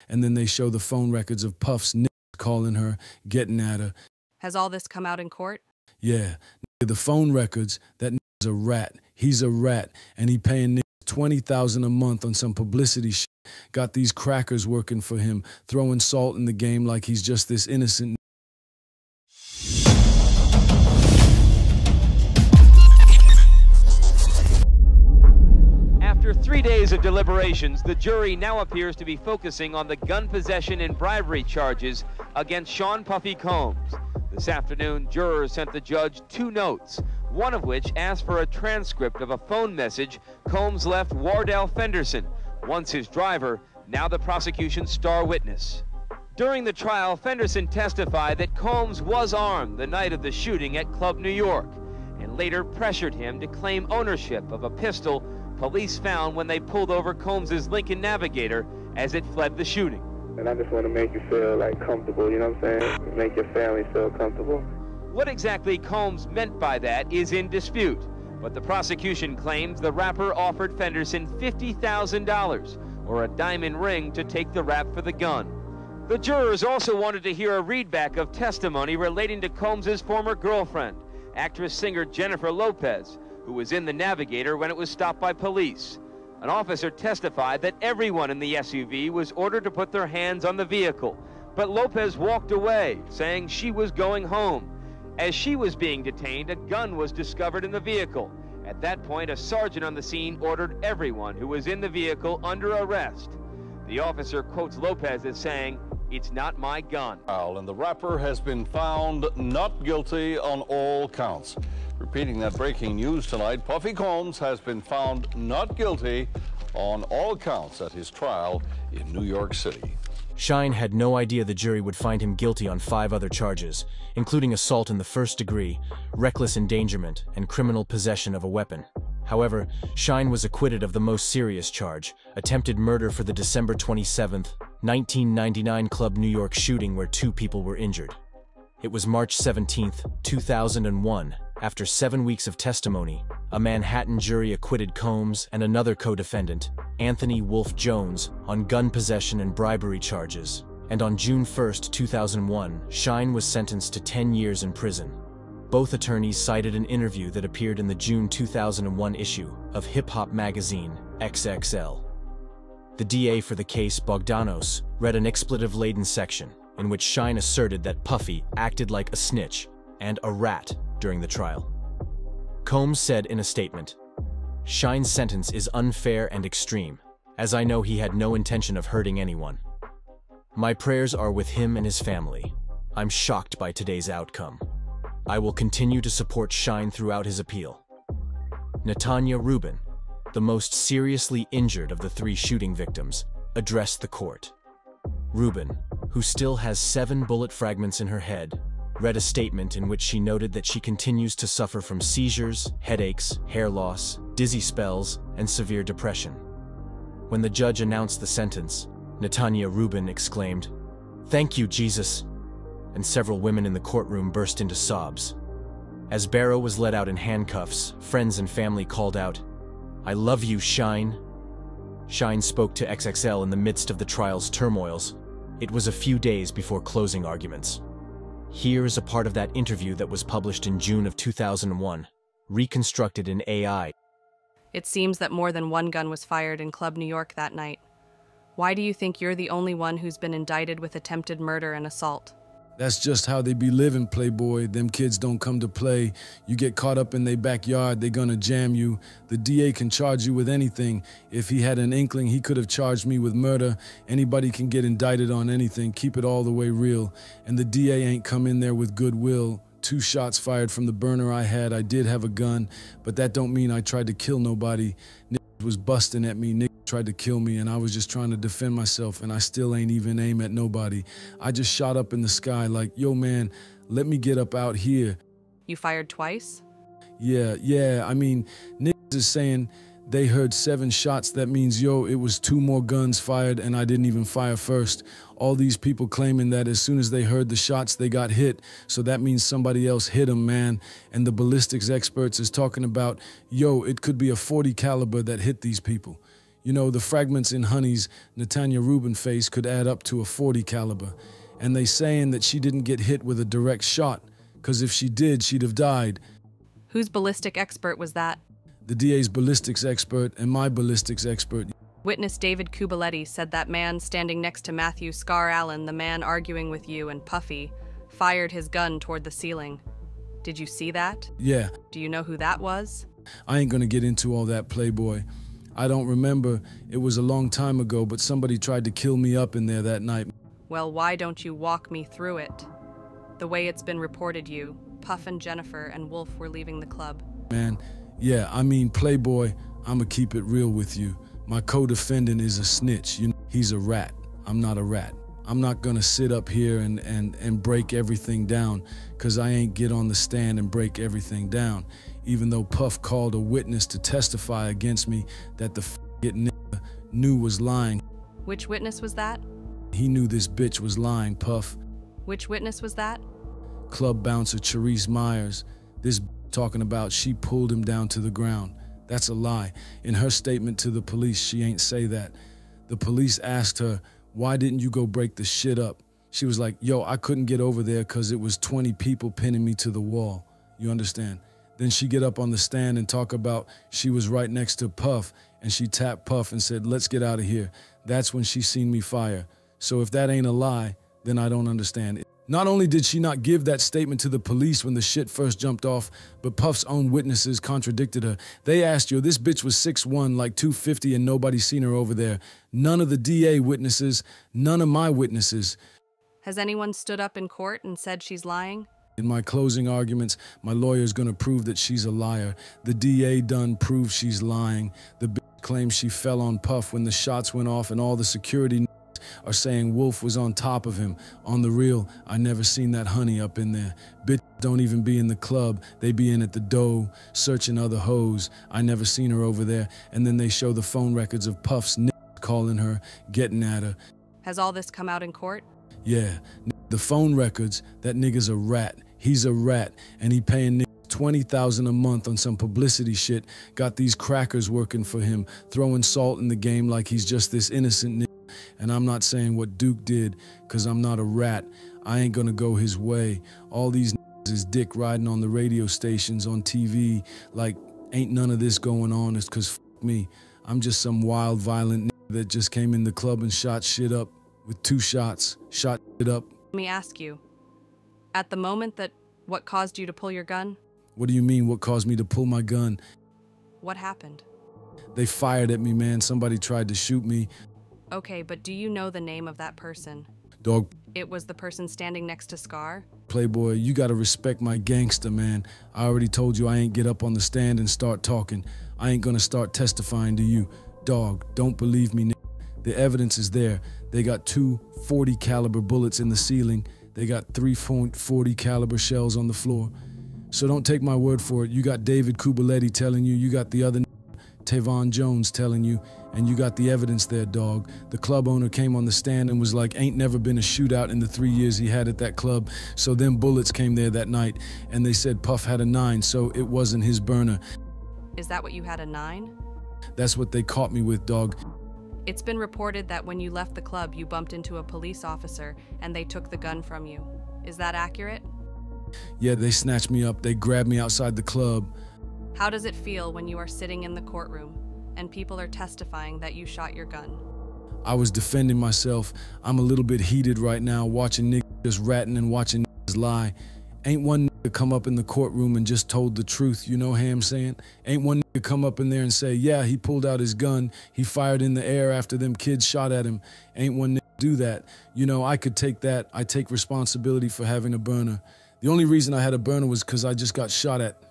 And then they show the phone records of Puff's niggas calling her, getting at her. Has all this come out in court? Yeah, the phone records, that nigga's a rat. He's a rat, and he paying niggas $20,000 a month on some publicity shit. Got these crackers working for him, throwing salt in the game like he's just this innocent. After 3 days of deliberations, the jury now appears to be focusing on the gun possession and bribery charges against Sean Puffy Combs. This afternoon, jurors sent the judge 2 notes, one of which asked for a transcript of a phone message Combs left Wardell Fenderson, once his driver, now the prosecution's star witness. During the trial, Fenderson testified that Combs was armed the night of the shooting at Club New York, and later pressured him to claim ownership of a pistol police found when they pulled over Combs' Lincoln Navigator as it fled the shooting. And I just want to make you feel like comfortable, you know what I'm saying? Make your family feel comfortable. What exactly Combs meant by that is in dispute, but the prosecution claims the rapper offered Fenderson $50,000 or a diamond ring to take the rap for the gun. The jurors also wanted to hear a readback of testimony relating to Combs' former girlfriend, actress-singer Jennifer Lopez, who was in the Navigator when it was stopped by police. An officer testified that everyone in the SUV was ordered to put their hands on the vehicle, but Lopez walked away, saying she was going home. As she was being detained, a gun was discovered in the vehicle. At that point, a sergeant on the scene ordered everyone who was in the vehicle under arrest. The officer quotes Lopez as saying, "It's not my gun." And the rapper has been found not guilty on all counts. Repeating that breaking news tonight, Puffy Combs has been found not guilty on all counts at his trial in New York City. Shyne had no idea the jury would find him guilty on 5 other charges, including assault in the first degree, reckless endangerment, and criminal possession of a weapon. However, Shyne was acquitted of the most serious charge, attempted murder for the December 27, 1999 Club New York shooting where 2 people were injured. It was March 17, 2001. After 7 weeks of testimony, a Manhattan jury acquitted Combs and another co-defendant, Anthony Wolf Jones, on gun possession and bribery charges. And on June 1, 2001, Shyne was sentenced to 10 years in prison. Both attorneys cited an interview that appeared in the June 2001 issue of hip-hop magazine, XXL. The DA for the case, Bogdanos, read an expletive-laden section in which Shyne asserted that Puffy acted like a snitch and a rat during the trial. Combs said in a statement, "Shyne's sentence is unfair and extreme, as I know he had no intention of hurting anyone. My prayers are with him and his family. I'm shocked by today's outcome. I will continue to support Shyne throughout his appeal." Natania Rubin, the most seriously injured of the 3 shooting victims, addressed the court. Rubin, who still has 7 bullet fragments in her head, read a statement in which she noted that she continues to suffer from seizures, headaches, hair loss, dizzy spells, and severe depression. When the judge announced the sentence, Natania Rubin exclaimed, "Thank you, Jesus," and several women in the courtroom burst into sobs. As Barrow was led out in handcuffs, friends and family called out, "I love you, Shyne." Shyne spoke to XXL in the midst of the trial's turmoils. It was a few days before closing arguments. Here is a part of that interview that was published in June of 2001, reconstructed in AI. It seems that more than one gun was fired in Club New York that night. Why do you think you're the only one who's been indicted with attempted murder and assault? That's just how they be living, playboy. Them kids don't come to play. You get caught up in their backyard, they gonna jam you. The DA can charge you with anything. If he had an inkling, he could have charged me with murder. Anybody can get indicted on anything. Keep it all the way real. And the DA ain't come in there with goodwill. 2 shots fired from the burner I had. I did have a gun, but that don't mean I tried to kill nobody. Niggas was busting at me. Niggas tried to kill me, and I was just trying to defend myself, and I still ain't even aim at nobody. I just shot up in the sky like, "Yo, man, let me get up out here." You fired twice? Yeah, I mean, niggas is saying they heard 7 shots. That means, yo, it was 2 more guns fired, and I didn't even fire first. All these people claiming that as soon as they heard the shots, they got hit. So that means somebody else hit them, man. And the ballistics experts is talking about, yo, it could be a .40 caliber that hit these people. You know, the fragments in Honey's Natania Rubin face could add up to a .40 caliber. And they saying that she didn't get hit with a direct shot, because if she did, she'd have died. Whose ballistic expert was that? The DA's ballistics expert and my ballistics expert. Witness David Kubaletti said that man standing next to Matthew Scar Allen, the man arguing with you and Puffy, fired his gun toward the ceiling. Did you see that? Yeah. Do you know who that was? I ain't gonna get into all that, Playboy. I don't remember. It was a long time ago, but somebody tried to kill me up in there that night. Well, why don't you walk me through it? The way it's been reported you, Puff and Jennifer and Wolf were leaving the club. Man, yeah, I mean, Playboy, I'ma keep it real with you. My co-defendant is a snitch. You know, he's a rat. I'm not a rat. I'm not gonna sit up here and break everything down, cause I ain't get on the stand and break everything down. Even though Puff called a witness to testify against me that the nigga knew was lying. Which witness was that? He knew this bitch was lying, Puff. Which witness was that? Club bouncer Charisse Myers. This talking about she pulled him down to the ground. That's a lie. In her statement to the police, she ain't say that. The police asked her, why didn't you go break the shit up? She was like, yo, I couldn't get over there because it was 20 people pinning me to the wall. You understand? Then she get up on the stand and talk about she was right next to Puff, and she tapped Puff and said, let's get out of here. That's when she seen me fire. So if that ain't a lie, then I don't understand it. Not only did she not give that statement to the police when the shit first jumped off, but Puff's own witnesses contradicted her. They asked, yo, this bitch was 6'1", like 250, and nobody seen her over there. None of the DA witnesses, none of my witnesses. Has anyone stood up in court and said she's lying? In my closing arguments, my lawyer's gonna prove that she's a liar. The DA done proved she's lying. The bitch claims she fell on Puff when the shots went off, and all the security are saying Wolf was on top of him. On the real, I never seen that Honey up in there. Bitch don't even be in the club. They be in at the dough, searching other hoes. I never seen her over there. And then they show the phone records of Puff's calling her, getting at her. Has all this come out in court? Yeah, the phone records, that nigga's a rat. He's a rat, and he paying niggas $20,000 a month on some publicity shit. Got these crackers working for him, throwing salt in the game like he's just this innocent nigga. And I'm not saying what Duke did, cause I'm not a rat. I ain't gonna go his way. All these niggas is dick riding on the radio stations, on TV, like ain't none of this going on. It's cause f me. I'm just some wild, violent nigga that just came in the club and shot shit up with 2 shots, shot it up. Let me ask you, at the moment what caused you to pull your gun? What do you mean, what caused me to pull my gun? What happened? They fired at me, man. Somebody tried to shoot me. Okay, but do you know the name of that person? Dog. It was the person standing next to Scar? Playboy, you gotta respect my gangster, man. I already told you I ain't get up on the stand and start talking. I ain't gonna start testifying to you. Dog, don't believe me, nigga. The evidence is there. They got 2 .40 caliber bullets in the ceiling. They got 3.40 caliber shells on the floor. So don't take my word for it. You got David Kubaletti telling you, you got the other Tavon Jones telling you, and you got the evidence there, dog. The club owner came on the stand and was like, ain't never been a shootout in the 3 years he had at that club. So them bullets came there that night, and they said Puff had a 9, so it wasn't his burner. Is that what you had, a 9? That's what they caught me with, dog. It's been reported that when you left the club, you bumped into a police officer and they took the gun from you. Is that accurate? Yeah, they snatched me up. They grabbed me outside the club. How does it feel when you are sitting in the courtroom and people are testifying that you shot your gun? I was defending myself. I'm a little bit heated right now, watching niggas just ratting and watching niggas lie. Ain't one nigga come up in the courtroom and just told the truth, you know what I'm saying? Ain't one nigga come up in there and say, yeah, he pulled out his gun, he fired in the air after them kids shot at him. Ain't one nigga do that. You know, I could take that. I take responsibility for having a burner. The only reason I had a burner was because I just got shot at.